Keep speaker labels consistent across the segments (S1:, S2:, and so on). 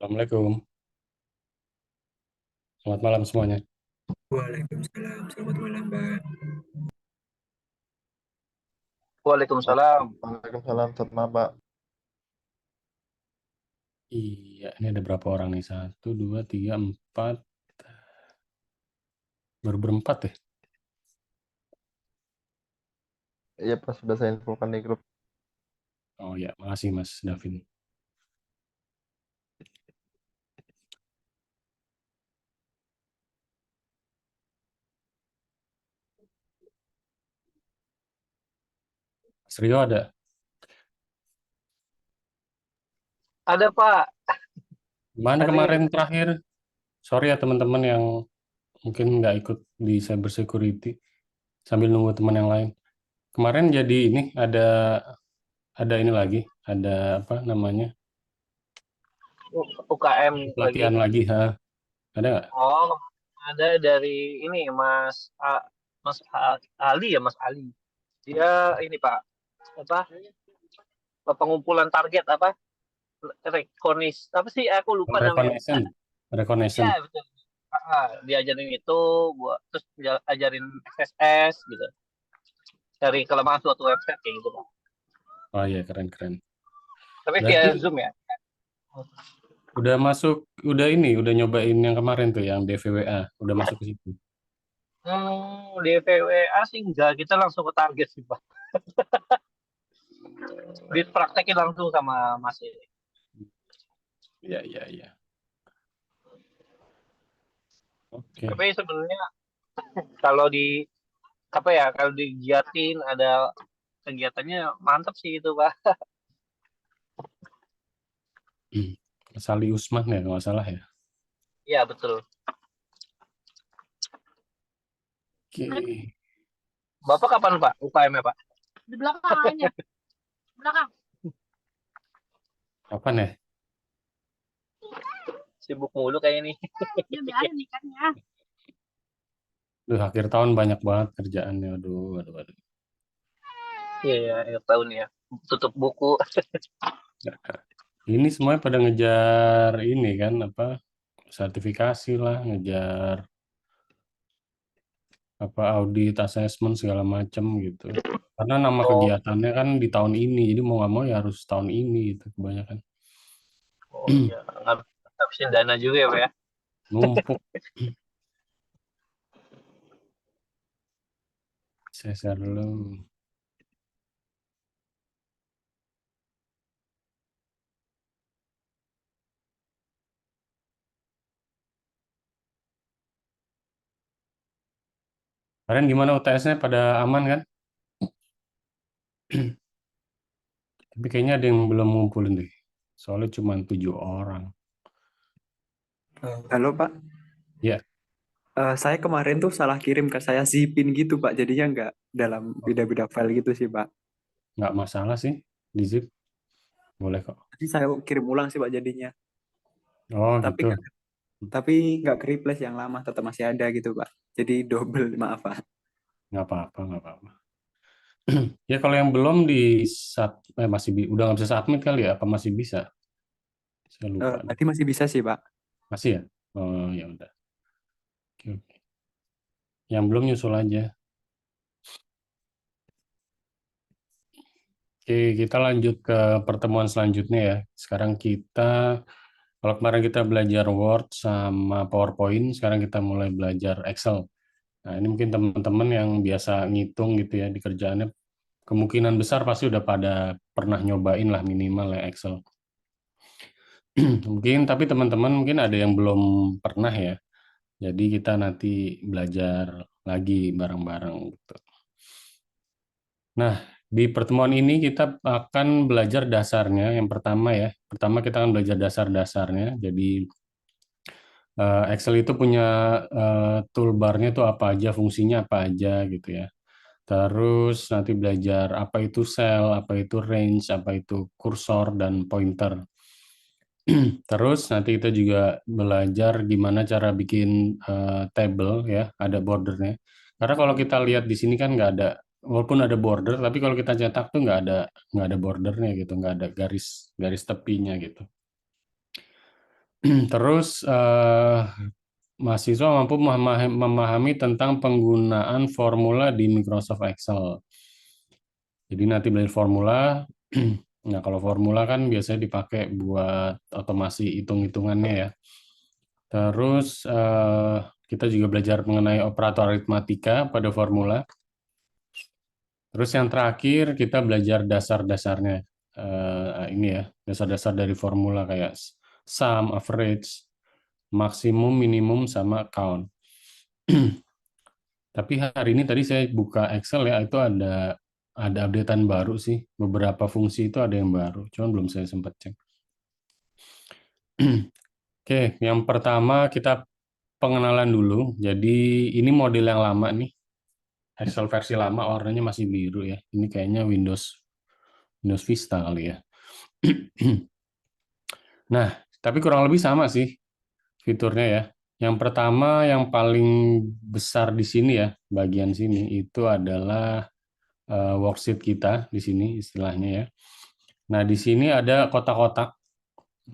S1: Assalamualaikum. Selamat malam semuanya.
S2: Waalaikumsalam, selamat malam, Mbak.
S3: Waalaikumsalam.
S4: Waalaikumsalam, selamat malam, Pak.
S1: Iya, ini ada berapa orang nih? Satu, dua, tiga, empat. Baru berempat ya?
S4: Iya, Pak, sudah saya infokan di grup.
S1: Oh ya, makasih Mas Davin. Mas Rio ada?
S3: Ada Pak.
S1: Mana
S3: Hari
S1: kemarin terakhir? Sorry ya teman-teman yang mungkin nggak ikut di cyber security sambil nunggu teman yang lain. Kemarin jadi ini ada ini lagi, ada apa namanya?
S3: UKM lagi.
S1: Pelatihan lagi, ha? Ada nggak?
S3: Oh, ada dari ini Mas Ali ya, Mas Ali. Dia ini Pak, apa? Pengumpulan target apa? Rekonis. Apa sih? Aku lupa namanya.
S1: Reconnaissance.
S3: Ya, betul. Diajarin itu buat terus ajarin XSS gitu. Cari kelemahan suatu website kayak gitu Pak.
S1: Oh iya, keren-keren.
S3: Tapi via
S1: Berarti
S3: Zoom ya.
S1: udah masuk, udah nyobain yang kemarin tuh, yang DVWA, udah masuk ke situ.
S3: Di PWA sih enggak, kita langsung ke target sih Pak. Dipraktekin langsung sama Mas ini.
S1: Iya, iya, iya. Oke.
S3: Tapi sebenarnya kalau di apa ya, kalau digiatin ada kegiatannya mantap sih itu Pak.
S1: Mas Ali Usman ya, kalau nggak salah ya.
S3: Iya betul.
S1: Oke.
S3: Bapak kapan Pak UKM-nya Pak?
S5: Di belakang aja. Belakang.
S1: Kapan ya?
S3: Sibuk mulu kayak ini.
S5: Ya biasa nikahnya.
S1: Duh, akhir tahun banyak banget kerjaannya. Aduh, aduh, aduh.
S3: Iya ya, akhir tahun ya. Tutup buku.
S1: Ini semuanya pada ngejar ini kan, apa, sertifikasi lah, ngejar apa audit, assessment segala macam gitu. Karena nama
S3: Oh,
S1: kegiatannya kan di tahun ini, jadi mau nggak mau ya harus tahun ini gitu kebanyakan.
S3: oh iya, ngabisin dana juga ya Pak ya.
S1: Numpuk. Saya share dulu. Kalian gimana UTS-nya, pada aman kan? Tapi kayaknya ada yang belum ngumpulin deh. Soalnya cuma 7 orang.
S2: Halo, Pak.
S1: Ya,
S2: Saya kemarin tuh salah kirim ke saya zipin gitu, Pak. Jadinya nggak dalam beda-beda file gitu sih, Pak.
S1: nggak masalah sih. Di zip. Boleh kok.
S2: Jadi saya kirim ulang sih, Pak, jadinya.
S1: Oh
S2: Tapi
S1: gitu.
S2: tapi nggak ke replace yang lama, tetap masih ada gitu, Pak. Jadi double, maaf, Pak.
S1: Nggak apa-apa, nggak apa-apa. Ya kalau yang belum udah nggak bisa submit kali ya? Apa masih bisa? Saya lupa deh.
S2: Tadi masih bisa sih, Pak.
S1: Masih ya? Oh ya udah. Oke, oke. Yang belum nyusul aja. Oke, kita lanjut ke pertemuan selanjutnya ya. Sekarang kalau kemarin kita belajar Word sama PowerPoint, sekarang kita mulai belajar Excel. Nah, ini mungkin teman-teman yang biasa ngitung gitu ya di kerjaannya, kemungkinan besar pasti udah pada pernah nyobain lah minimal ya Excel. Mungkin, tapi teman-teman mungkin ada yang belum pernah ya. Jadi kita nanti belajar lagi bareng-bareng gitu. Nah, di pertemuan ini kita akan belajar dasarnya. Yang pertama ya, pertama kita akan belajar dasar-dasarnya. Jadi Excel itu punya toolbar-nya tuh apa aja, fungsinya apa aja gitu ya. Terus nanti belajar apa itu cell, apa itu range, apa itu kursor dan pointer. Terus nanti kita juga belajar gimana cara bikin table ya, ada bordernya. Karena kalau kita lihat di sini kan nggak ada, walaupun ada border, tapi kalau kita cetak tuh nggak ada bordernya gitu, nggak ada garis garis tepinya gitu. Terus mahasiswa mampu memahami tentang penggunaan formula di Microsoft Excel. Jadi nanti belajar formula. Nah, kalau formula kan biasanya dipakai buat otomasi hitung-hitungannya ya. Terus kita juga belajar mengenai operator aritmatika pada formula. Terus yang terakhir kita belajar dasar-dasarnya. Ini ya, dasar-dasar dari formula kayak sum, average, maksimum, minimum, sama count. Tapi hari ini tadi saya buka Excel ya, itu ada updatean baru sih. Beberapa fungsi itu ada yang baru, cuman belum saya sempat cek. Oke, yang pertama kita pengenalan dulu. Jadi ini model yang lama nih. Excel versi lama warnanya masih biru ya. Ini kayaknya Windows Vista kali ya. Nah, tapi kurang lebih sama sih fiturnya ya. Yang pertama yang paling besar di sini ya, bagian sini itu adalah worksheet kita di sini istilahnya ya. Nah, di sini ada kotak-kotak.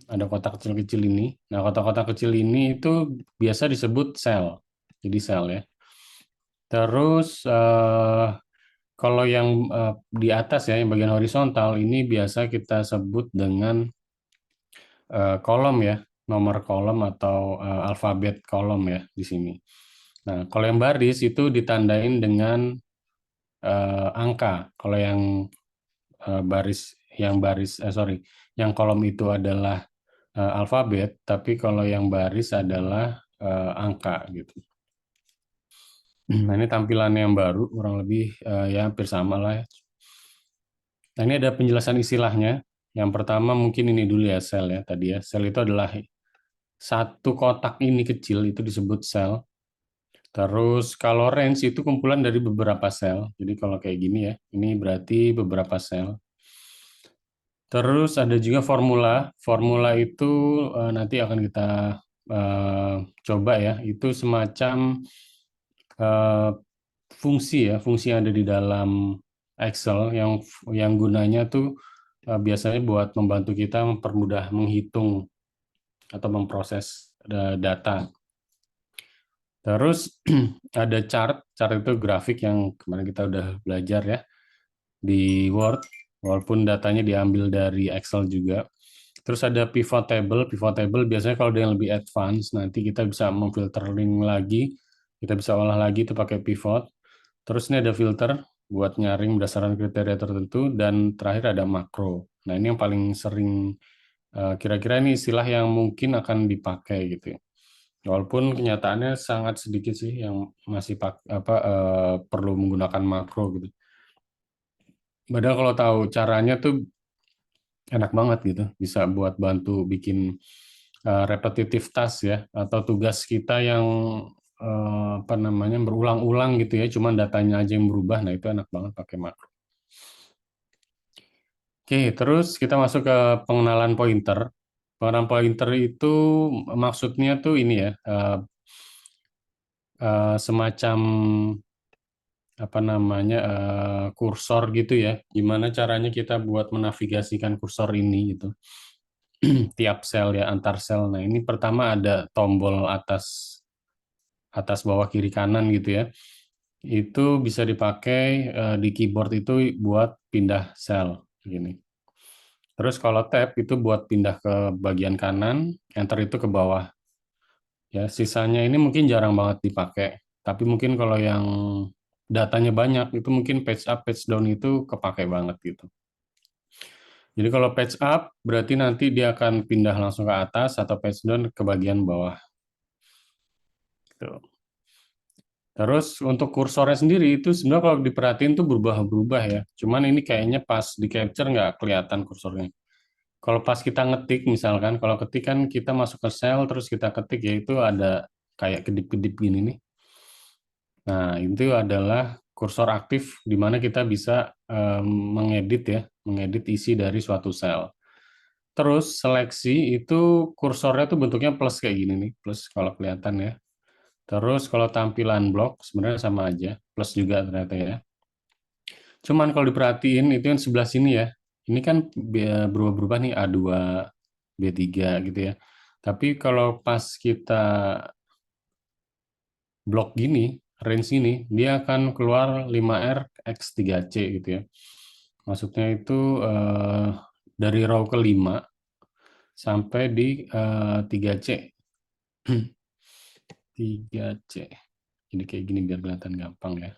S1: Ada kotak kecil-kecil ini. Nah, kotak-kotak kecil ini itu biasa disebut sel. Jadi sel ya. Terus kalau yang di atas ya, yang bagian horizontal ini biasa kita sebut dengan kolom ya, nomor kolom atau alfabet kolom ya di sini. Nah, kalau yang baris itu ditandain dengan angka. Kalau yang yang kolom itu adalah alfabet, tapi kalau yang baris adalah angka gitu. Nah, ini tampilannya yang baru, kurang lebih ya hampir sama lah ya. Nah, ini ada penjelasan istilahnya. Yang pertama mungkin ini dulu ya, sel ya tadi ya. Sel itu adalah satu kotak ini kecil, itu disebut sel. Terus kalau range itu kumpulan dari beberapa sel. Jadi kalau kayak gini ya, ini berarti beberapa sel. Terus ada juga formula. Formula itu nanti akan kita coba ya. Itu semacam fungsi ya, fungsi yang ada di dalam Excel yang gunanya tuh biasanya buat membantu kita mempermudah menghitung atau memproses data. Terus ada chart itu grafik yang kemarin kita udah belajar ya di Word, walaupun datanya diambil dari Excel juga. Terus ada pivot table biasanya kalau ada yang lebih advance, nanti kita bisa memfiltering lagi, kita bisa olah lagi itu pakai pivot. Terus ini ada filter buat nyaring berdasarkan kriteria tertentu, dan terakhir ada makro. Nah, ini yang paling sering, kira-kira ini istilah yang mungkin akan dipakai gitu ya. Walaupun kenyataannya sangat sedikit sih yang masih perlu menggunakan makro gitu. Padahal kalau tahu caranya tuh enak banget gitu, bisa buat bantu bikin repetitive task ya, atau tugas kita yang berulang-ulang gitu ya, cuman datanya aja yang berubah. Nah, itu enak banget pakai makro. Oke, terus kita masuk ke pengenalan pointer. Pengenalan pointer itu maksudnya tuh ini ya, semacam kursor gitu ya. Gimana caranya kita buat menavigasikan kursor ini gitu. Tiap sel ya, antar sel. Nah, ini pertama ada tombol atas bawah kiri kanan gitu ya. Itu bisa dipakai di keyboard itu buat pindah sel gini. Terus kalau tab itu buat pindah ke bagian kanan, enter itu ke bawah. Ya, sisanya ini mungkin jarang banget dipakai. Tapi mungkin kalau yang datanya banyak itu mungkin page up, page down itu kepake banget gitu. Jadi kalau page up berarti nanti dia akan pindah langsung ke atas, atau page down ke bagian bawah. Gitu. Terus untuk kursornya sendiri itu sebenarnya kalau diperhatiin tuh berubah-berubah ya. Cuman ini kayaknya pas di capture nggak kelihatan kursornya. Kalau pas kita ngetik misalkan, kalau ketik kan kita masuk ke sel terus kita ketik, ya itu ada kayak kedip-kedip gini nih. Nah, itu adalah kursor aktif di mana kita bisa mengedit isi dari suatu sel. Terus seleksi itu kursornya tuh bentuknya plus kayak gini nih, plus kalau kelihatan ya. Terus kalau tampilan blok sebenarnya sama aja, plus juga ternyata ya. Cuman kalau diperhatiin itu yang sebelah sini ya, ini kan berubah-berubah nih A2, B3 gitu ya. Tapi kalau pas kita blok gini, range ini, dia akan keluar 5R X 3C gitu ya. Maksudnya itu dari row ke-5 sampai di 3C. 3C. Jadi kayak gini biar kelihatan gampang ya.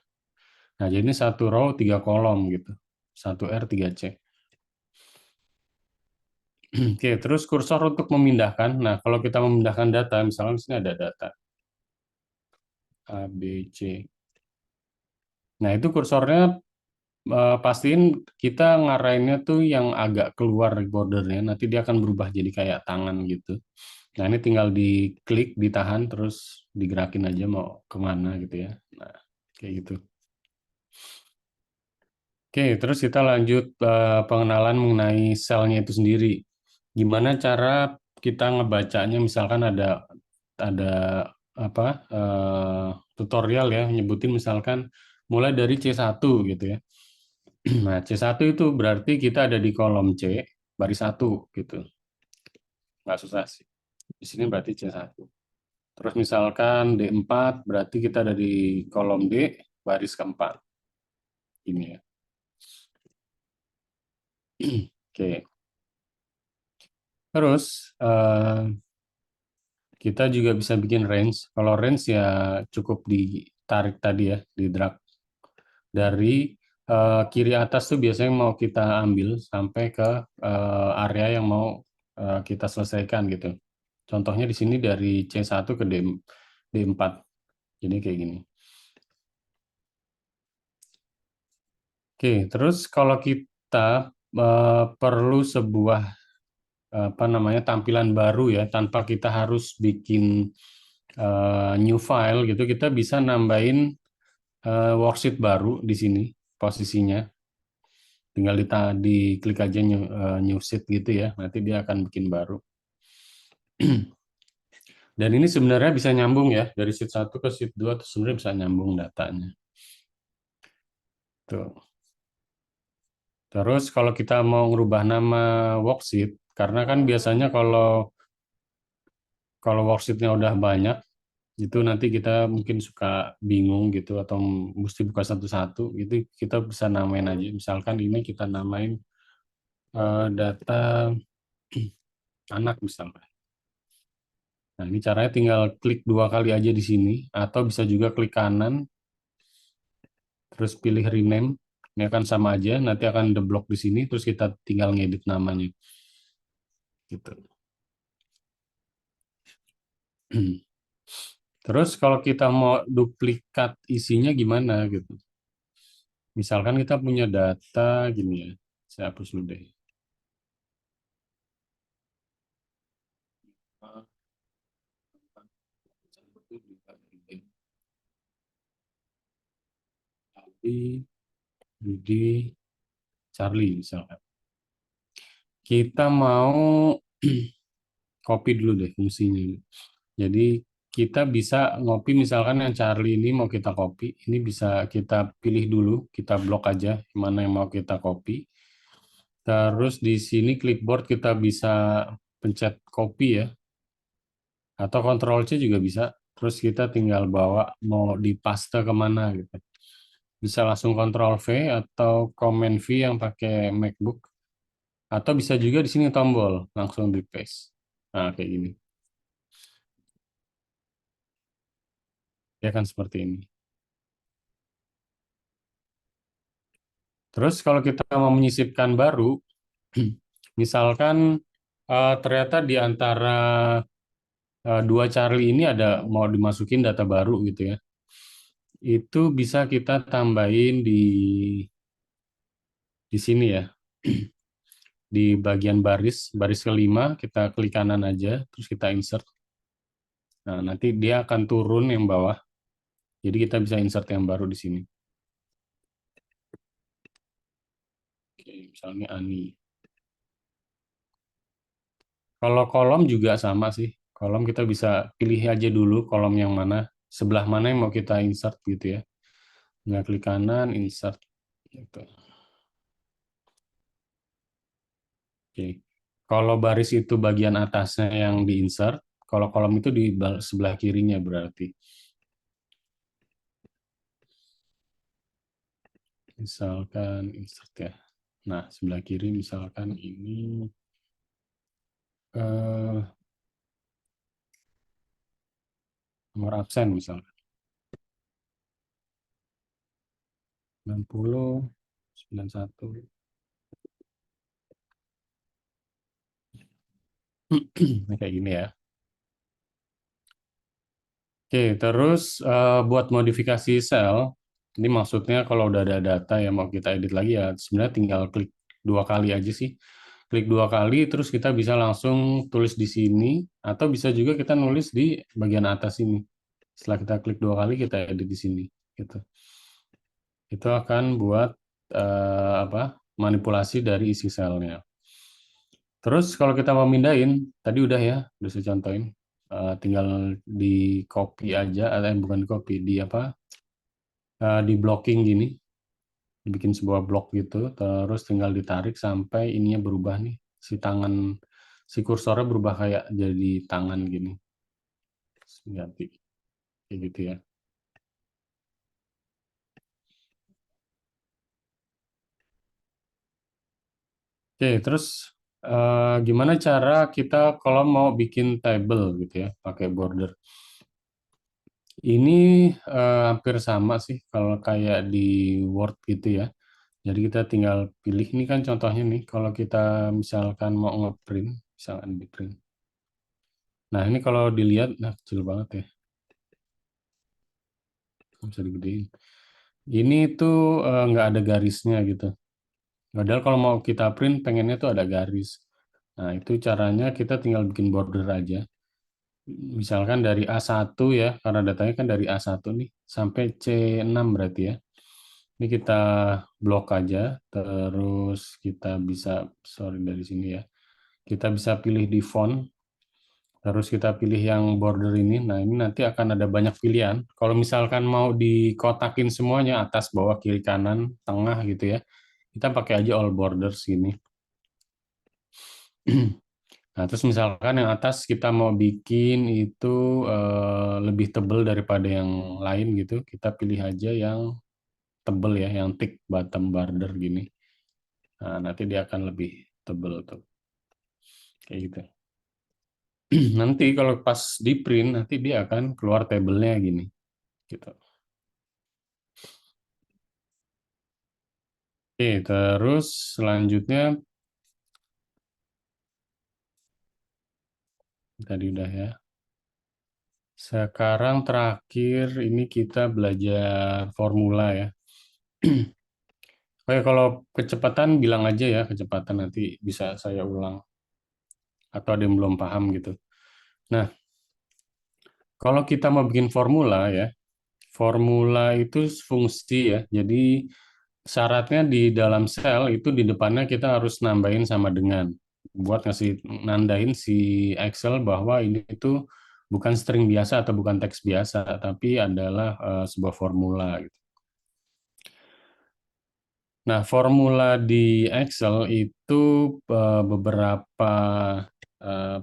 S1: Nah, jadi ini satu row 3 kolom gitu. 1R 3C. Oke, terus kursor untuk memindahkan. Nah, kalau kita memindahkan data, misalnya di sini ada data A, B, C. Nah, itu kursornya pastiin kita ngarahinnya tuh yang agak keluar bordernya. Nanti dia akan berubah jadi kayak tangan gitu. Nah, ini tinggal diklik, ditahan, terus digerakin aja mau kemana gitu ya. Nah, kayak gitu. Oke, terus kita lanjut pengenalan mengenai selnya itu sendiri. Gimana cara kita ngebacanya? Misalkan ada apa tutorial ya nyebutin misalkan mulai dari C1 gitu ya. Nah, C1 itu berarti kita ada di kolom C baris 1 gitu. Nggak susah sih. Di sini berarti C1. Terus misalkan D4 berarti kita ada di kolom D baris keempat. Ini ya. Oke. Terus kita juga bisa bikin range. Kalau range ya cukup ditarik tadi ya, di drag dari kiri atas tuh biasanya mau kita ambil sampai ke area yang mau kita selesaikan gitu. Contohnya di sini dari C1 ke D4. Jadi kayak gini. Oke, terus kalau kita perlu sebuah apa namanya tampilan baru ya tanpa kita harus bikin new file gitu, kita bisa nambahin worksheet baru di sini posisinya. Tinggal diklik aja new sheet gitu ya, nanti dia akan bikin baru. Dan ini sebenarnya bisa nyambung ya, dari sheet 1 ke sheet 2 itu sebenarnya bisa nyambung datanya. Tuh. Terus kalau kita mau ngerubah nama worksheet, karena kan biasanya kalau worksheetnya udah banyak, itu nanti kita mungkin suka bingung gitu atau mesti buka satu-satu gitu, kita bisa namain aja. Misalkan ini kita namain data anak misalkan. Nah, ini caranya tinggal klik 2 kali aja di sini, atau bisa juga klik kanan, terus pilih rename. Ini akan sama aja, nanti akan deblok di sini, terus kita tinggal ngedit namanya. Gitu. Terus kalau kita mau duplikat isinya gimana gitu. Misalkan kita punya data gini ya, saya hapus dulu deh. Budi, Charlie misalkan. Kita mau copy dulu deh fungsinya. Jadi kita bisa ngopi misalkan yang Charlie ini mau kita copy, ini bisa kita pilih dulu, kita blok aja mana yang mau kita copy. Terus di sini clipboard kita bisa pencet copy ya, atau Ctrl C juga bisa. Terus kita tinggal bawa mau dipaste kemana gitu. Bisa langsung Ctrl V atau Command V yang pakai MacBook. Atau bisa juga di sini tombol, langsung di paste. Nah, kayak gini. Ya kan seperti ini. Terus kalau kita mau menyisipkan baru, misalkan ternyata di antara dua Charlie ini ada mau dimasukin data baru gitu ya. Itu bisa kita tambahin di sini ya. Di bagian baris kelima kita klik kanan aja, terus kita insert. Nah, nanti dia akan turun yang bawah. Jadi kita bisa insert yang baru di sini. Oke, misalnya Ani. Kalau kolom juga sama sih. Kolom kita bisa pilih aja dulu kolom yang mana, sebelah mana yang mau kita insert gitu ya. Nggak klik kanan, insert. Gitu. Oke. Kalau baris itu bagian atasnya yang di-insert, kalau kolom itu di sebelah kirinya berarti. Misalkan insert ya. Nah, sebelah kiri misalkan ini eh, nomor absen misalkan. 90, 91. Nah, kayak gini ya. Oke, terus buat modifikasi sel, ini maksudnya kalau udah ada data yang mau kita edit lagi ya, sebenarnya tinggal klik 2 kali aja sih. Klik 2 kali, terus kita bisa langsung tulis di sini, atau bisa juga kita nulis di bagian atas ini. Setelah kita klik 2 kali, kita edit di sini. Gitu. Itu akan buat manipulasi dari isi selnya. Terus kalau kita mau mindahin, tadi udah ya, udah saya contohin. Tinggal di copy aja, bukan di copy, di blocking gini, bikin sebuah blok gitu, terus tinggal ditarik sampai ininya berubah nih, si kursornya berubah kayak jadi tangan gini, ganti kayak gitu ya. Oke, terus gimana cara kita kalau mau bikin table gitu ya, pakai border. Ini hampir sama sih kalau kayak di Word gitu ya. Jadi kita tinggal pilih, ini kan contohnya nih, kalau kita misalkan mau ngeprint, misalkan di print. Nah ini kalau dilihat, nah kecil banget ya, bisa digedein. Ini tuh nggak ada garisnya gitu. Padahal kalau mau kita print, pengennya tuh ada garis. Nah itu caranya kita tinggal bikin border aja. Misalkan dari A1 ya, karena datanya kan dari A1 nih, sampai C6 berarti ya. Ini kita blok aja, terus kita bisa, sorry dari sini ya, kita bisa pilih di font, terus kita pilih yang border ini. Nah ini nanti akan ada banyak pilihan. Kalau misalkan mau dikotakin semuanya, atas, bawah, kiri, kanan, tengah gitu ya, kita pakai aja all borders gini. Nah terus misalkan yang atas kita mau bikin itu lebih tebal daripada yang lain gitu, kita pilih aja yang tebal ya, yang thick bottom border gini. Nah, nanti dia akan lebih tebal tuh. Kayak gitu. Nanti kalau pas di print, nanti dia akan keluar tabelnya gini. Gitu. Oke, terus selanjutnya, tadi udah ya. Sekarang terakhir, ini kita belajar formula ya. Oke, kalau kecepatan bilang aja ya, kecepatan nanti bisa saya ulang. Atau ada yang belum paham gitu. Nah, kalau kita mau bikin formula ya, formula itu fungsi ya. Jadi syaratnya di dalam sel itu di depannya kita harus nambahin sama dengan. Buat ngasih nandain si Excel bahwa ini itu bukan string biasa atau bukan teks biasa, tapi adalah sebuah formula gitu. Nah, formula di Excel itu beberapa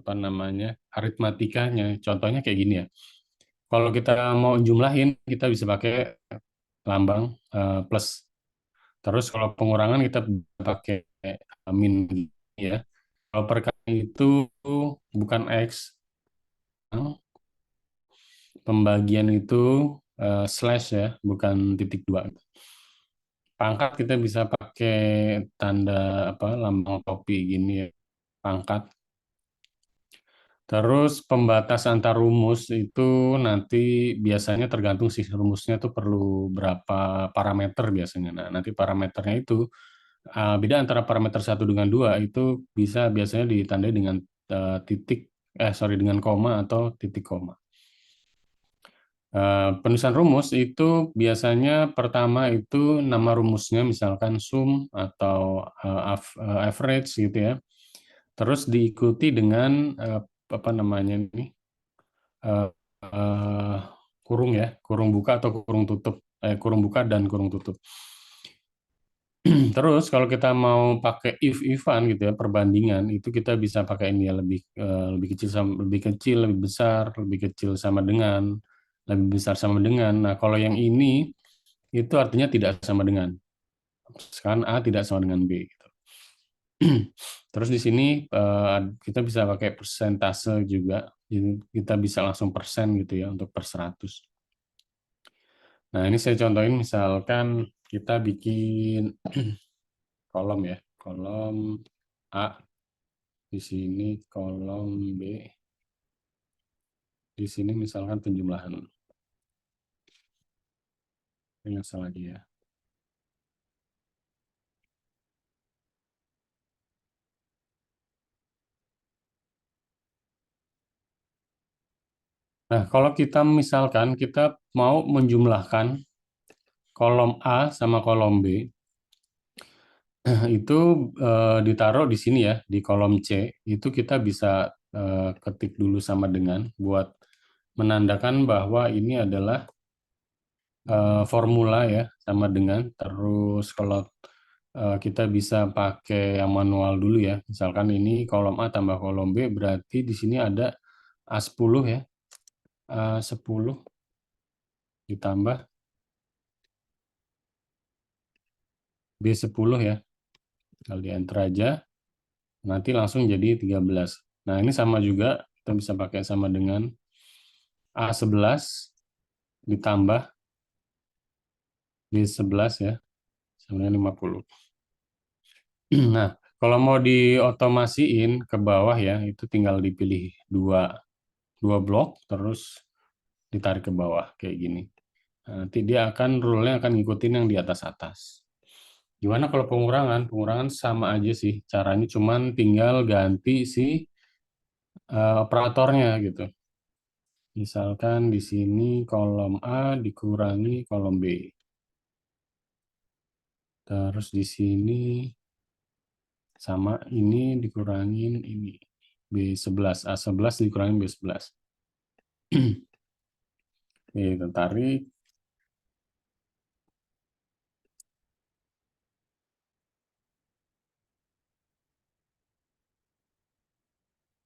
S1: apa namanya aritmatikanya. Contohnya kayak gini ya. Kalau kita mau jumlahin, kita bisa pakai lambang plus. Terus kalau pengurangan kita pakai min ya. Kalau perkalian itu bukan X, pembagian itu slash ya, bukan titik 2. Pangkat kita bisa pakai tanda apa lambang topi gini ya, pangkat. Terus pembatas antar rumus itu nanti biasanya tergantung sih rumusnya tuh perlu berapa parameter biasanya. Nah, nanti parameternya itu beda antara parameter 1 dengan 2 itu bisa biasanya ditandai dengan titik dengan koma atau titik koma. Penulisan rumus itu biasanya pertama itu nama rumusnya misalkan sum atau average gitu ya. Terus diikuti dengan apa namanya ini eh, eh, kurung ya, kurung buka atau kurung tutup, kurung buka dan kurung tutup. Terus kalau kita mau pakai if-ifan gitu ya, perbandingan, itu kita bisa pakai ini ya, lebih kecil sama lebih kecil, lebih besar, lebih kecil sama dengan, lebih besar sama dengan. Nah, kalau yang ini itu artinya tidak sama dengan. Sekarang A tidak sama dengan B gitu. Terus di sini kita bisa pakai persentase juga. Jadi kita bisa langsung persen gitu ya untuk per 100. Nah, ini saya contohin misalkan kita bikin kolom ya, kolom A, di sini kolom B, di sini misalkan penjumlahan. Ini salah lagi ya. Nah, kalau kita misalkan kita mau menjumlahkan kolom A sama kolom B, itu ditaruh di sini ya, di kolom C, itu kita bisa ketik dulu sama dengan buat menandakan bahwa ini adalah formula ya, sama dengan. Terus kalau kita bisa pakai yang manual dulu ya, misalkan ini kolom A tambah kolom B, berarti di sini ada A10 ya, A10 ditambah B10 ya, kali enter aja, nanti langsung jadi 13. Nah, ini sama juga, kita bisa pakai sama dengan A11 ditambah B11 ya, sama dengan 50. Nah, kalau mau diotomasiin ke bawah ya, itu tinggal dipilih dua blok, terus ditarik ke bawah, kayak gini. Nah, nanti dia akan, rule-nya akan ngikutin yang di atas-atas. Gimana kalau pengurangan? Pengurangan sama aja sih, caranya cuman tinggal ganti si operatornya gitu. Misalkan di sini kolom A dikurangi kolom B. Terus di sini sama ini dikurangin ini. B11, A11 dikurangin B11. Oke, kita tarik.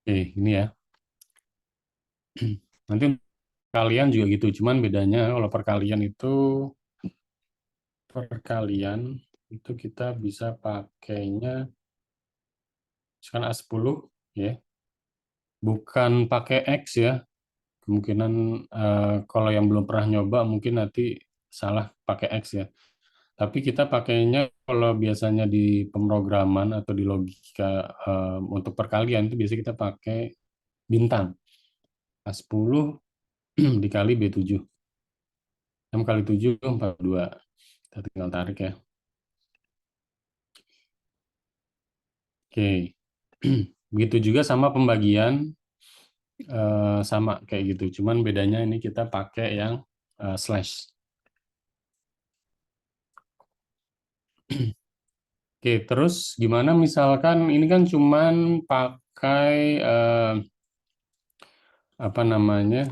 S1: Oke, ini ya. Nanti perkalian juga gitu, cuman bedanya kalau perkalian itu kita bisa pakainya misalkan A10 ya. Bukan pakai X ya. Kemungkinan kalau yang belum pernah nyoba mungkin nanti salah pakai X ya. Tapi kita pakainya kalau biasanya di pemrograman atau di logika untuk perkalian itu biasanya kita pakai bintang. A10 dikali B7. 6 kali 7, 42. Kita tinggal tarik ya. Oke. Begitu juga sama pembagian, sama kayak gitu. Cuman bedanya ini kita pakai yang slash. Oke, terus gimana misalkan ini kan cuman pakai apa namanya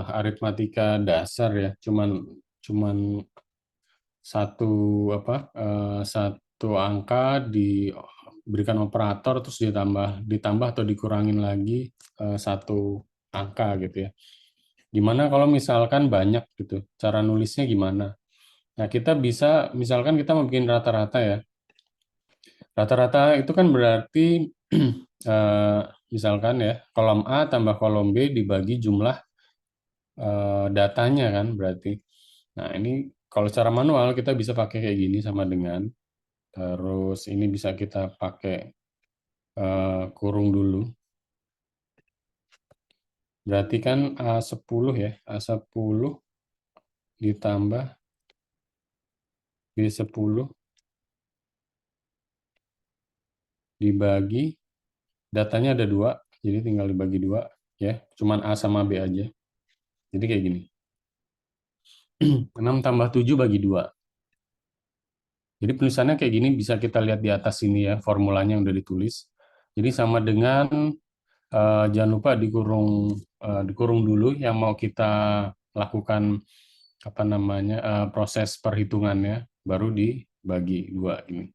S1: aritmatika dasar ya, cuman satu angka diberikan operator terus ditambah atau dikurangin lagi satu angka gitu ya. Gimana kalau misalkan banyak gitu, cara nulisnya gimana? Nah, kita bisa misalkan kita mau bikin rata-rata ya. Rata-rata itu kan berarti misalkan ya, kolom A tambah kolom B dibagi jumlah datanya kan berarti. Nah, ini kalau secara manual kita bisa pakai kayak gini sama dengan. Terus ini bisa kita pakai kurung dulu. Berarti kan A10 ya, A10 ditambah B10 dibagi, datanya ada 2, jadi tinggal dibagi 2 ya, cuman A sama B aja. Jadi kayak gini. 6 tambah 7 bagi 2. Jadi tulisannya kayak gini, bisa kita lihat di atas sini ya, formulanya yang udah ditulis. Jadi sama dengan, jangan lupa dikurung dulu yang mau kita lakukan apa namanya proses perhitungannya, baru bagi 2 gini.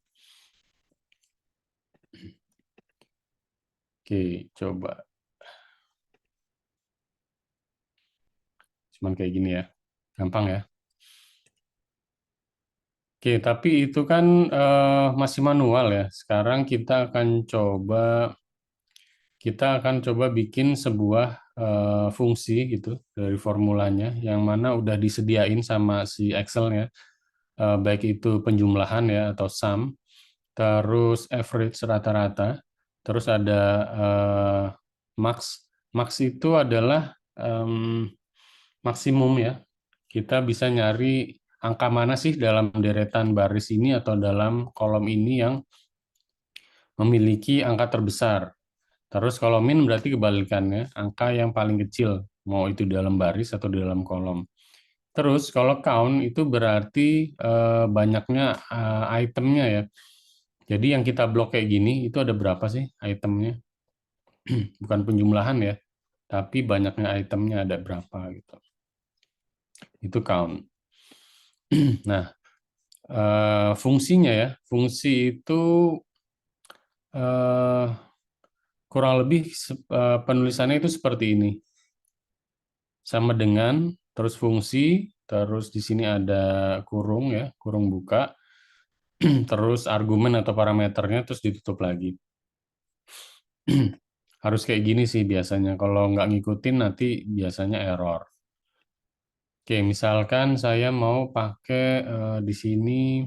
S1: Oke, coba. Cuman kayak gini ya. Gampang ya. Oke, tapi itu kan masih manual ya. Sekarang kita akan coba bikin sebuah fungsi gitu dari formulanya yang mana udah disediain sama si Excel-nya. Baik itu penjumlahan ya atau sum, terus average rata-rata, terus ada max. Max itu adalah maksimum ya. Kita bisa nyari angka mana sih dalam deretan baris ini atau dalam kolom ini yang memiliki angka terbesar. Terus kalau min berarti kebalikannya, angka yang paling kecil, mau itu dalam baris atau di dalam kolom. Terus kalau count itu berarti banyaknya itemnya ya. Jadi yang kita blok kayak gini itu ada berapa sih itemnya? Bukan penjumlahan ya, tapi banyaknya itemnya ada berapa gitu. Itu count. Nah, fungsinya ya, fungsi itu kurang lebih penulisannya itu seperti ini. Sama dengan terus fungsi, terus di sini ada kurung ya, kurung buka, terus argumen atau parameternya terus ditutup lagi. Harus kayak gini sih biasanya. Kalau nggak ngikutin nanti biasanya error. Oke, misalkan saya mau pakai di sini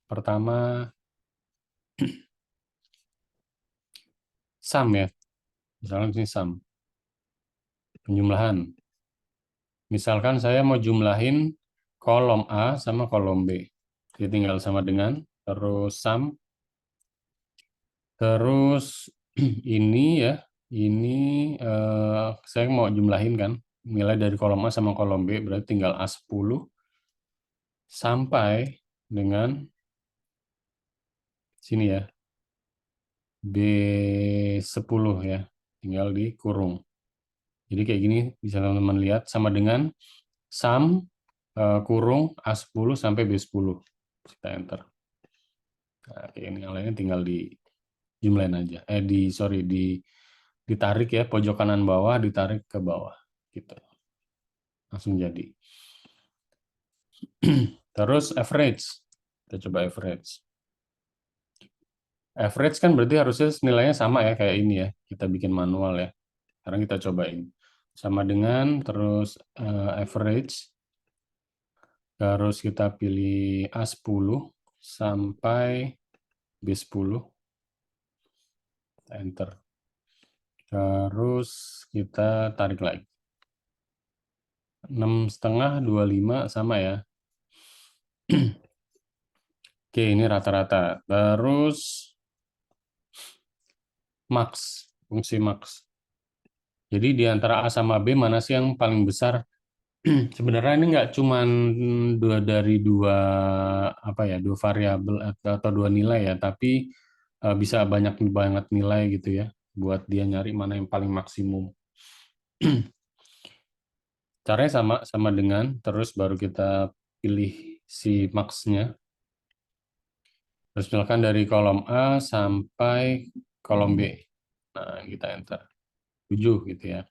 S1: pertama sum ya. Misalkan di sini sum, penjumlahan. Misalkan saya mau jumlahin kolom A sama kolom B. Jadi tinggal sama dengan, terus sum, terus ini ya, ini saya mau jumlahin kan, nilai dari kolom A sama kolom B, berarti tinggal A10 sampai dengan sini ya, B10 ya, tinggal dikurung. Jadi kayak gini bisa teman-teman lihat sama dengan sum kurung A10 sampai B10. Kita enter. Nah, kayak ini yang lainnya tinggal dijumlahin aja. Ditarik ya, pojok kanan bawah ditarik ke bawah gitu. Langsung jadi. Terus average. Kita coba average. Average kan berarti harusnya nilainya sama ya kayak ini ya. Kita bikin manual ya. Sekarang kita cobain. Sama dengan terus average. Terus kita pilih A10 sampai B10. Enter. Terus kita tarik lagi. 6,5, 25 sama ya. Oke, ini rata-rata. Terus max, fungsi max. Jadi di antara A sama B mana sih yang paling besar? Sebenarnya ini nggak cuma dua variabel atau dua nilai ya, tapi bisa banyak banget nilai gitu ya, buat dia nyari mana yang paling maksimum. Caranya sama dengan terus baru kita pilih si max-nya. Terus misalkan dari kolom A sampai kolom B. Nah, kita enter. 7 gitu ya.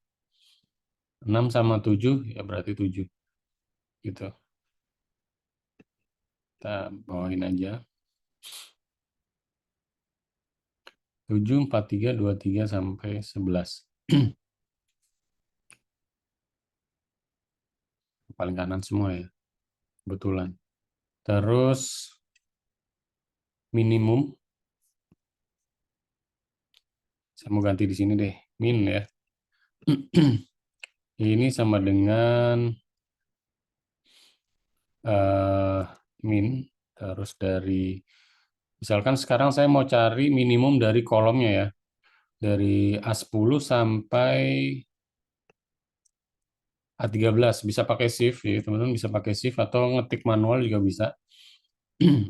S1: 6 sama 7 ya berarti 7. Gitu. Kita bawain aja. 7, 4, 3, 2, 3 sampai 11. Paling kanan semua ya. Kebetulan. Terus minimum. Saya mau ganti di sini deh. Min ya. Ini sama dengan min. Terus dari, misalkan sekarang saya mau cari minimum dari kolomnya ya. Dari A10 sampai A13. Bisa pakai shift ya. Teman-teman bisa pakai shift atau ngetik manual juga bisa.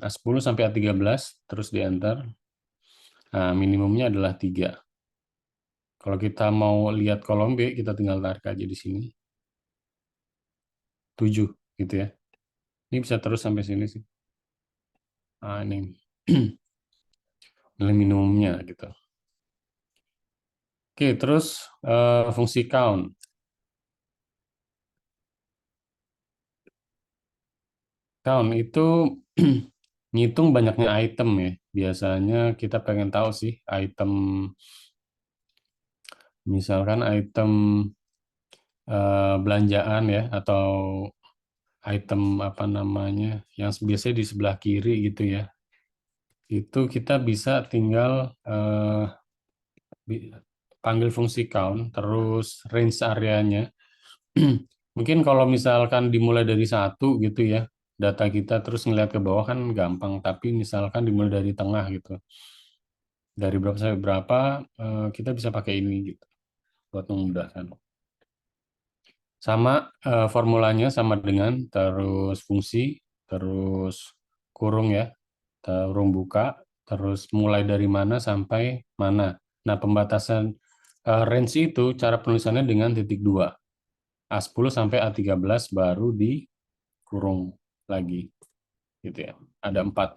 S1: A10 sampai A13. Terus di enter. Nah, minimumnya adalah 3. Kalau kita mau lihat kolom B, kita tinggal tarik aja di sini. 7 gitu ya. Ini bisa terus sampai sini sih. Ini nilai minimumnya gitu. Oke, terus fungsi count. Count itu ngitung banyaknya item ya. Biasanya kita pengen tahu sih item, misalkan item belanjaan ya, atau item apa namanya yang biasanya di sebelah kiri gitu ya. Itu kita bisa tinggal panggil fungsi count, terus range areanya. Mungkin kalau misalkan dimulai dari satu gitu ya, data kita terus ngeliat ke bawah kan gampang, tapi misalkan dimulai dari tengah gitu, dari berapa sampai berapa, kita bisa pakai ini gitu buat memudahkan. Sama formulanya sama dengan terus fungsi, terus kurung ya, kurung buka, terus mulai dari mana sampai mana. Nah, pembatasan range itu cara penulisannya dengan titik dua. A10 sampai A13 baru dikurung lagi gitu ya. Ada 4.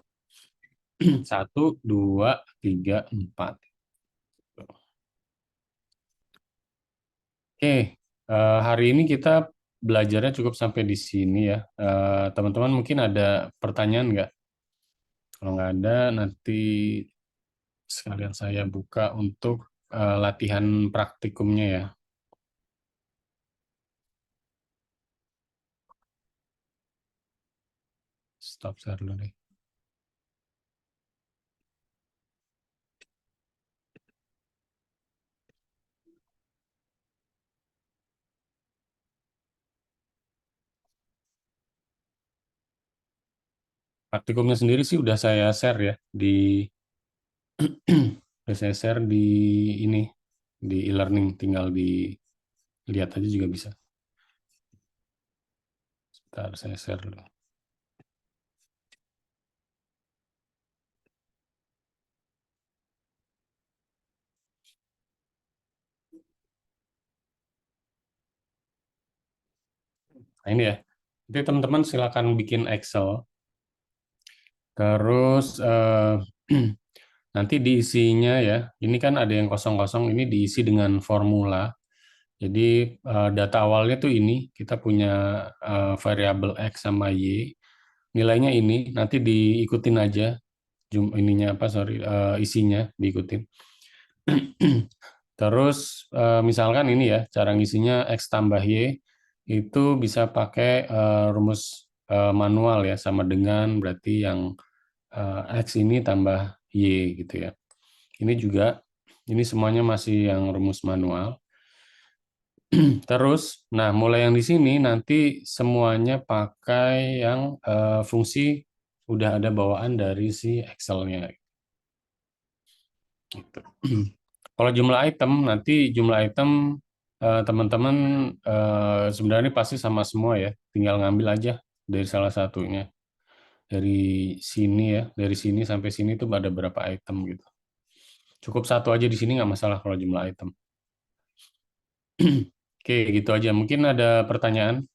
S1: 1, 2, 3, 4. Oke, hari ini kita belajarnya cukup sampai di sini ya. Teman-teman mungkin ada pertanyaan nggak? Kalau nggak ada, nanti sekalian saya buka untuk latihan praktikumnya ya. Stop share dulu deh. Praktikumnya sendiri sih udah saya share ya di udah saya share di ini, di e-learning, tinggal dilihat aja juga bisa. Sebentar saya share dulu. Nah ini ya. Jadi teman-teman silakan bikin Excel. Terus nanti diisinya ya. Ini kan ada yang kosong-kosong, ini diisi dengan formula. Jadi data awalnya tuh ini, kita punya variabel X sama Y. Nilainya ini, nanti diikutin aja. Ininya apa, sorry, isinya diikutin. Terus misalkan ini ya, cara ngisinya X tambah Y, itu bisa pakai rumus manual ya, sama dengan berarti yang X ini tambah Y gitu ya. Ini juga, ini semuanya masih yang rumus manual. Terus, nah mulai yang di sini nanti semuanya pakai yang fungsi udah ada bawaan dari si Excel-nya. Gitu. Kalau jumlah item, nanti jumlah item teman-teman sebenarnya pasti sama semua ya. Tinggal ngambil aja dari salah satunya. Dari sini ya, dari sini sampai sini tuh ada berapa item gitu. Cukup satu aja di sini nggak masalah kalau jumlah item. Oke, gitu aja. Mungkin ada pertanyaan?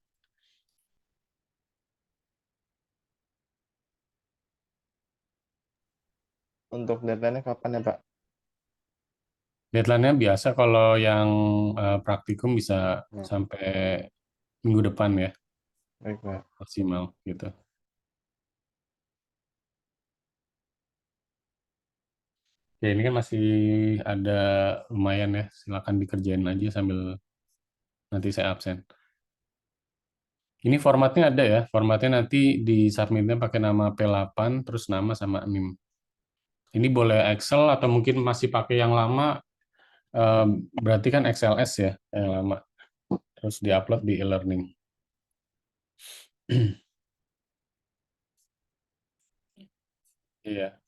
S4: Untuk deadline-nya kapan ya, Pak?
S1: Deadline-nya biasa kalau yang praktikum bisa
S4: Nah,
S1: sampai minggu depan ya,
S4: baik, Pak.
S1: maksimal gitu. Ya, ini kan masih ada lumayan ya. Silakan dikerjain aja sambil nanti saya absen. Ini formatnya ada ya. Formatnya nanti di submitnya pakai nama P8 terus nama sama NIM. Ini boleh Excel atau mungkin masih pakai yang lama, eh, berarti kan XLS ya yang lama. Terus diupload di e-learning. Iya.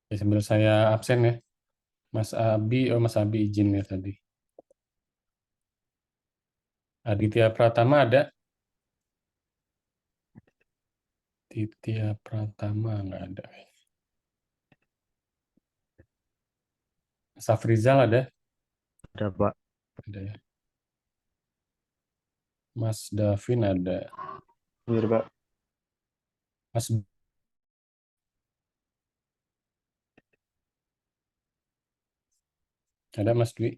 S1: Ya, sambil saya absen ya. Mas Abi izin ya tadi. Aditya Pratama ada? Aditya Pratama nggak ada. Safrizal ada?
S6: Ada Pak.
S1: Ada ya. Mas Davin ada.
S4: Iya, Pak.
S1: Mas ada Mas Dwi.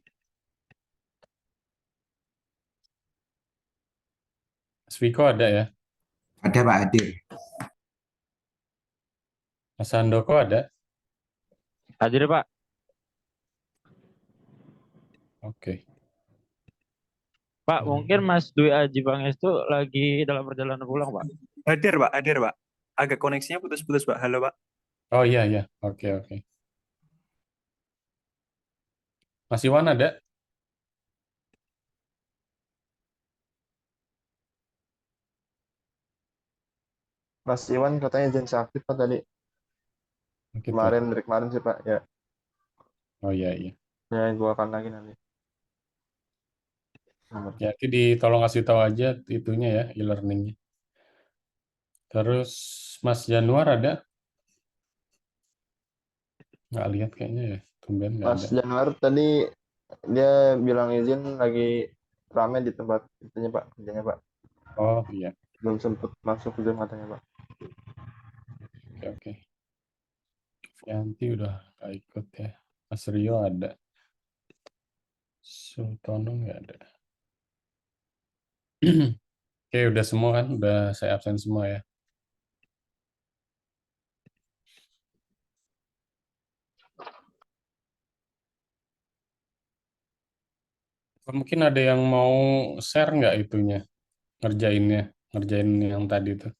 S1: Mas Viko ada ya.
S7: Ada Pak Hadir.
S1: Mas Handoko ada.
S6: Hadir Pak.
S1: Oke.
S6: Pak, mungkin Mas Dwi Aji Pangestu lagi dalam perjalanan pulang Pak.
S2: Hadir, Pak. Agak koneksinya putus-putus, Pak. Halo, Pak.
S1: Oh iya ya. Oke oke. Mas Iwan ada?
S4: Mas Iwan katanya izin sakit Pak tadi.
S1: Gitu.
S4: Dari kemarin sih Pak. Ya,
S1: Oh iya iya.
S4: ya gua akan lagi nanti. Nomor.
S1: Ya, itu ditolong kasih tahu aja itunya ya, e-learningnya. Terus Mas Januar ada? Nggak lihat kayaknya ya. Tumben nggak
S4: Mas
S1: ada.
S4: Januar tadi dia bilang izin lagi rame di tempat itunya Pak, kerjanya Pak.
S1: Oh iya.
S4: Belum sempet masuk Zoom katanya Pak.
S1: Oke oke. Yanti udah nggak ikut ya. Mas Rio ada. Sultono nggak ada. Oke, udah semua kan? Udah saya absen semua ya. Mungkin ada yang mau share nggak itunya? Ngerjain yang tadi tuh.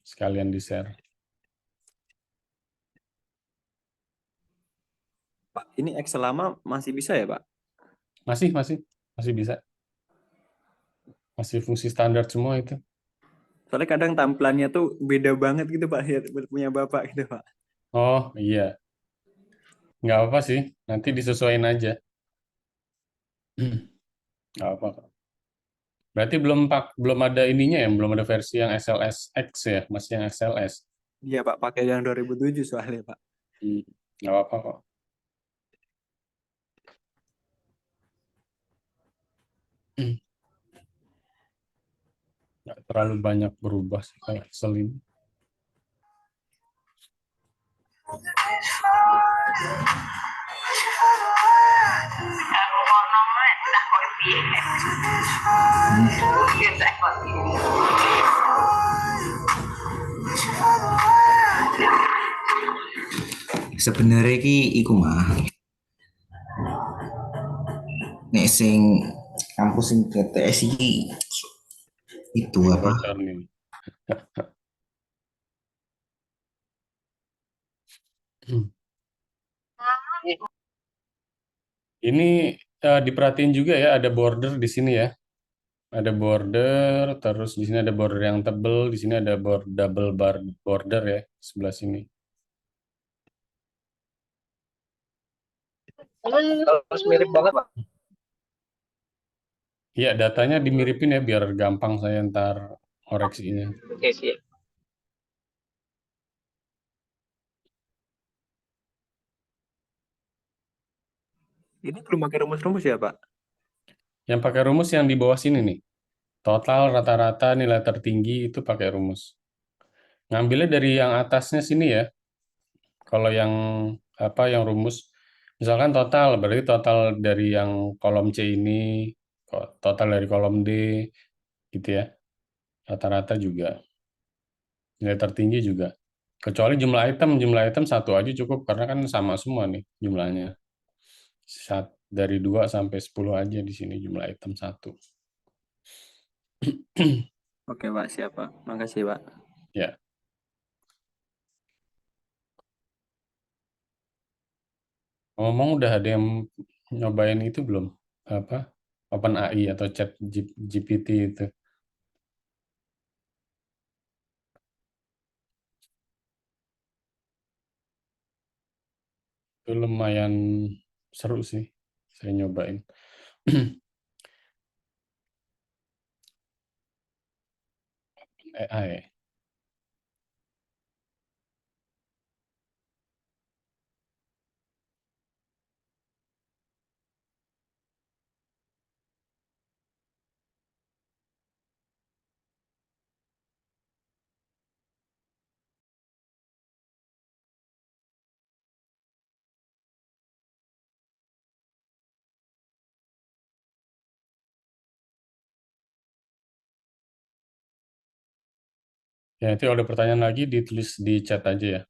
S1: Sekalian di-share.
S2: Pak, ini Excel lama masih bisa ya, Pak?
S1: Masih bisa. Masih fungsi standar semua itu.
S2: Soalnya kadang tampilannya tuh beda banget gitu, Pak, ya, punya Bapak gitu, Pak.
S1: Oh iya, nggak apa sih. Nanti disesuaikan aja. Nggak apa kok. Berarti belum ada ininya ya, belum ada versi yang XLS X ya, masih yang XLS.
S2: Iya, Pak, pakai yang 2007 soalnya, Pak.
S1: Nggak apa kok. Nggak terlalu banyak berubah sih kayak Excel ini.
S7: Sebenarnya ki iku mah nek sing kampus sing GTS iki itu apa?
S1: Bocor nih. Ini diperhatiin juga ya, ada border di sini ya. Ada border, terus di sini ada border yang tebel, di sini ada double bar border ya, sebelah sini.
S3: Harus mirip banget Pak.
S1: Iya, datanya dimiripin ya, biar gampang saya ntar koreksinya.
S3: Oke sih.
S2: Ini belum pakai rumus-rumus ya, Pak?
S1: Yang pakai rumus yang di bawah sini nih. Total, rata-rata, nilai tertinggi itu pakai rumus. Ngambilnya dari yang atasnya sini ya. Kalau yang yang rumus, misalkan total, berarti total dari yang kolom C ini, total dari kolom D, gitu ya. Rata-rata juga. Nilai tertinggi juga. Kecuali jumlah item satu aja cukup, karena kan sama semua nih jumlahnya. Dari 2 sampai 10 aja di sini jumlah item satu.
S2: Oke, Pak. Siap, Pak. Makasih, Pak.
S1: Ya. Ngomong udah ada yang nyobain itu belum? OpenAI atau Chat GPT itu. Itu lumayan seru sih, saya nyobain. AI. Ya, itu kalau ada pertanyaan lagi ditulis di chat aja ya.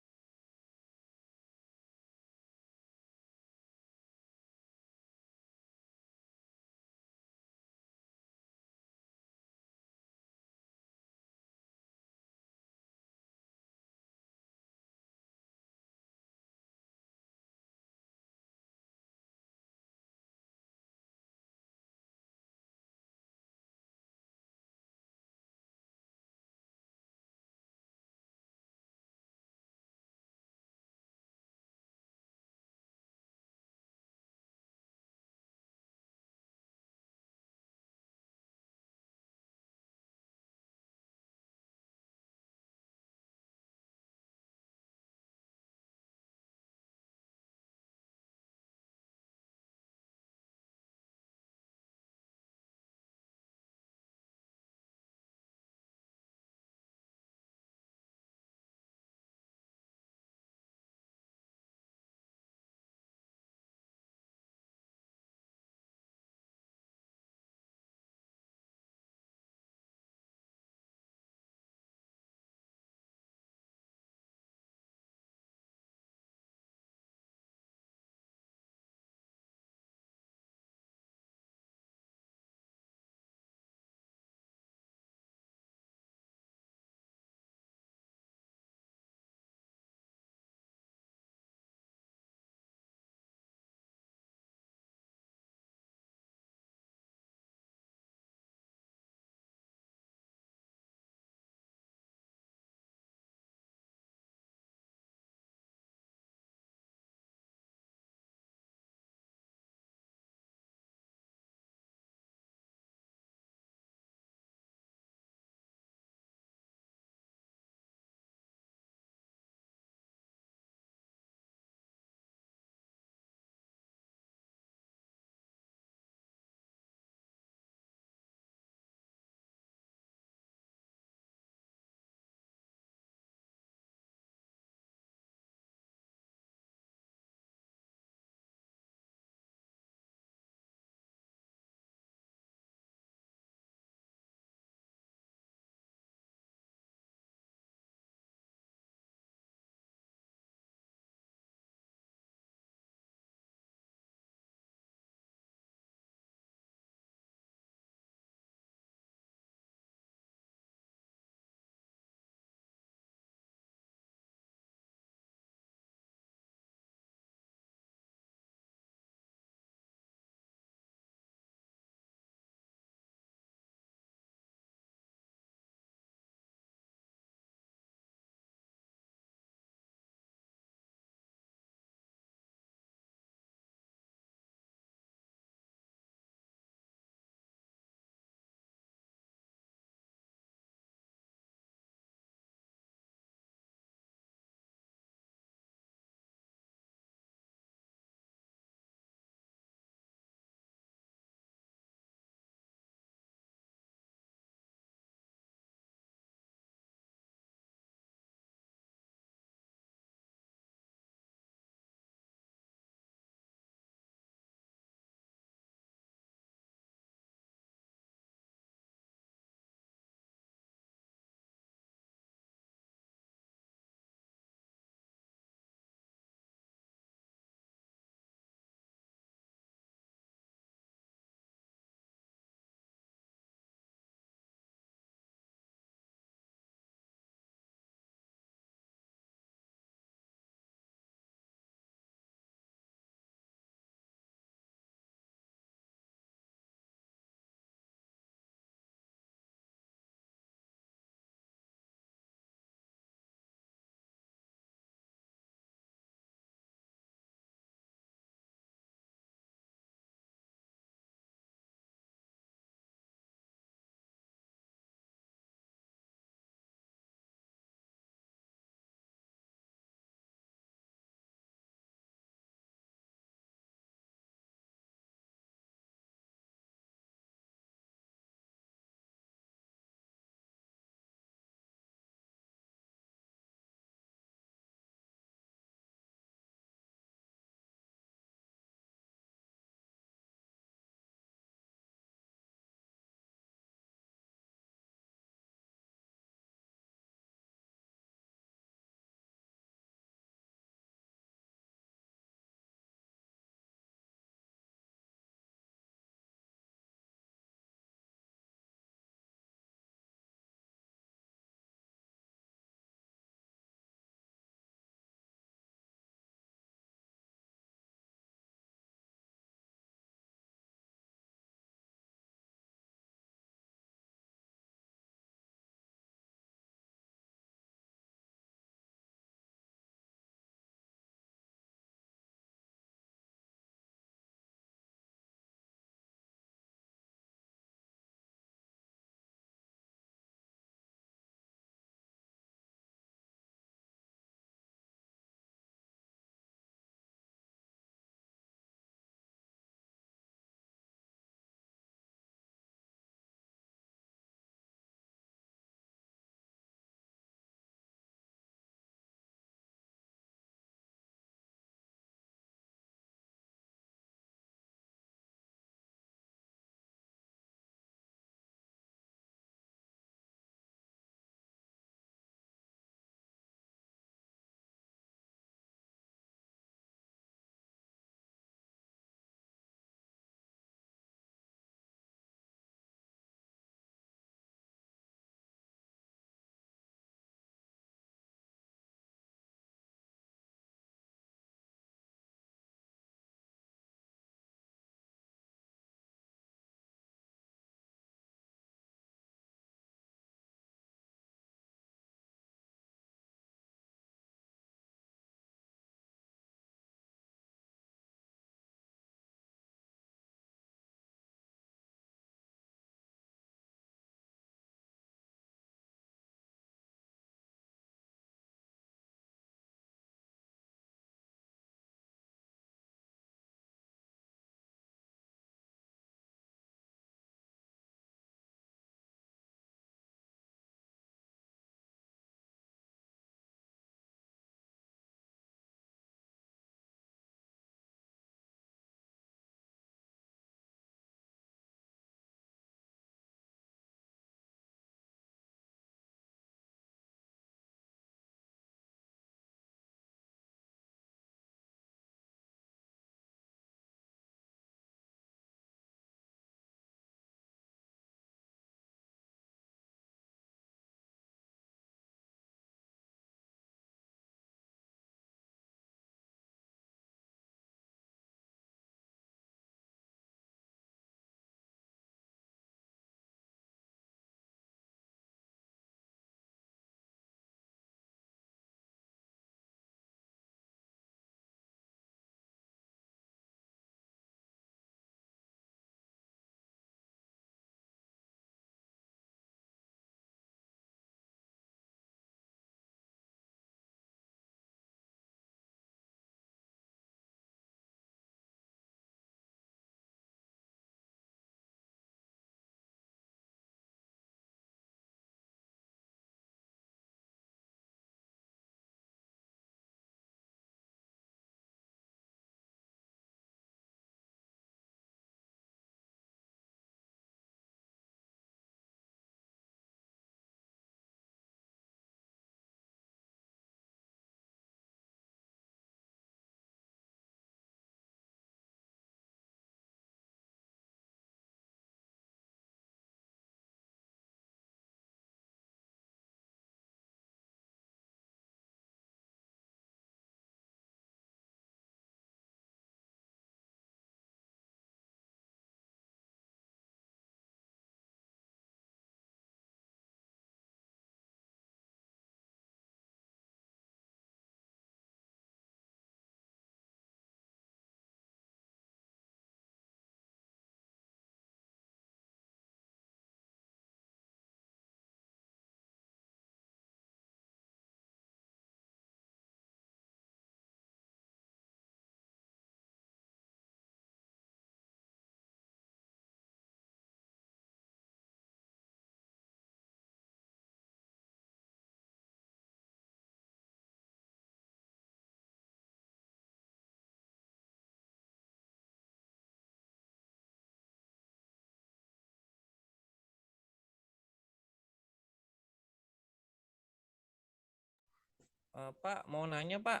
S8: Pak, mau nanya Pak,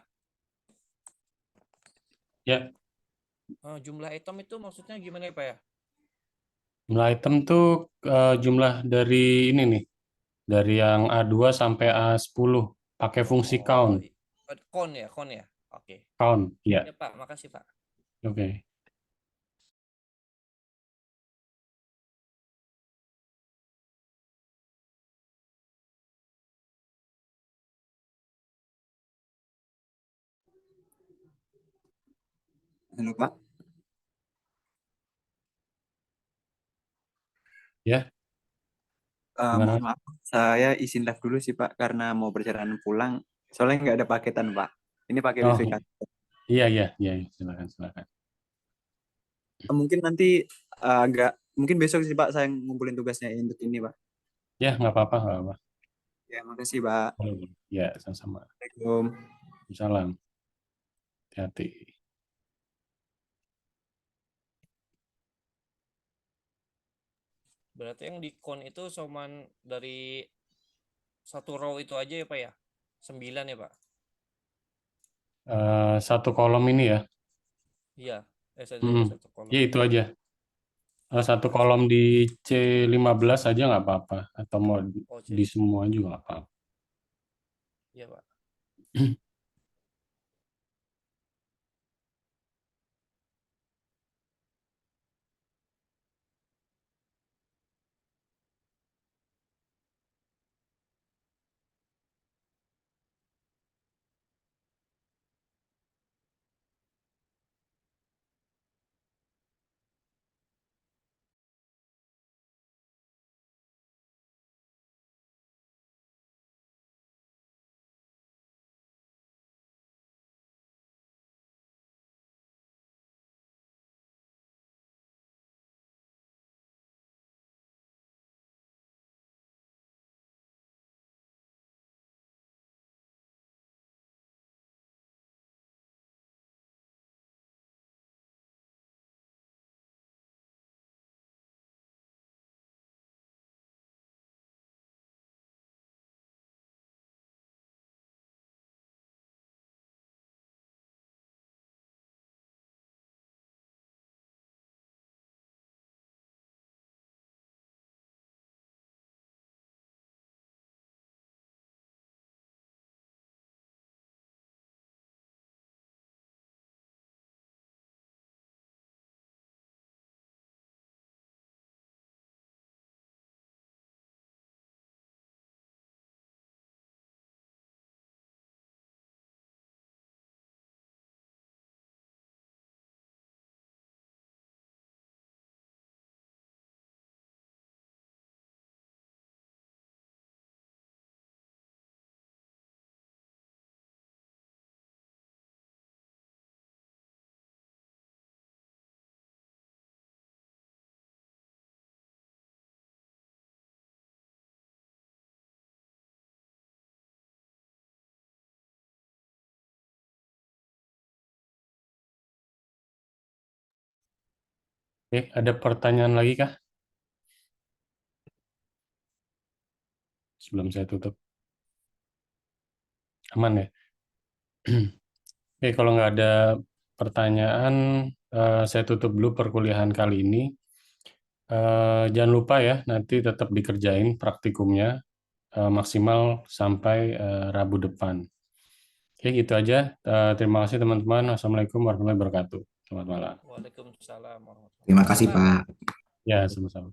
S1: Ya,
S8: jumlah item itu maksudnya gimana ya Pak ya?
S1: jumlah item tuh jumlah dari ini nih, dari yang A2 sampai A10 pakai fungsi
S8: Oh,
S1: count.
S8: kon ya. Oke.
S1: Count, ya.
S8: Ya Pak, makasih Pak.
S1: Oke.
S2: Halo Pak.
S1: Ya, gimana?
S2: Mohon maaf, saya izin live dulu sih Pak karena mau perjalanan pulang. Soalnya nggak ada paketan Pak. Ini pakai
S1: Oh,
S2: wifi kan.
S1: iya, iya, iya, iya. Silakan, silakan.
S2: Mungkin nanti mungkin besok sih Pak saya ngumpulin tugasnya untuk ini Pak.
S1: Ya, nggak apa-apa, nggak apa-apa.
S2: Ya, makasih Pak.
S1: Ya, sama-sama.
S2: Assalamualaikum.
S1: Salam. Hati-hati.
S8: Berarti yang di kon itu cuman dari satu row itu aja ya Pak ya? 9 ya Pak?
S1: Satu kolom ini ya.
S8: Iya, satu
S1: Hmm,
S8: satu kolom.
S1: ya itu aja. Satu
S8: Makasih.
S1: kolom di C15 aja nggak apa-apa. Atau mau
S8: Oh,
S1: di semua juga nggak apa-apa.
S8: Iya Pak.
S1: Oke, ada pertanyaan lagi kah? Sebelum saya tutup. Aman ya? Oke, kalau nggak ada pertanyaan, saya tutup dulu perkuliahan kali ini. Jangan lupa ya, nanti tetap dikerjain praktikumnya maksimal sampai Rabu depan. Oke, gitu aja. Terima kasih teman-teman. Wassalamualaikum warahmatullahi wabarakatuh. Selamat malam.
S8: Waalaikumsalam warahmatullahi
S7: Terima
S8: wabarakatuh.
S7: kasih Pak.
S1: Ya, sama-sama.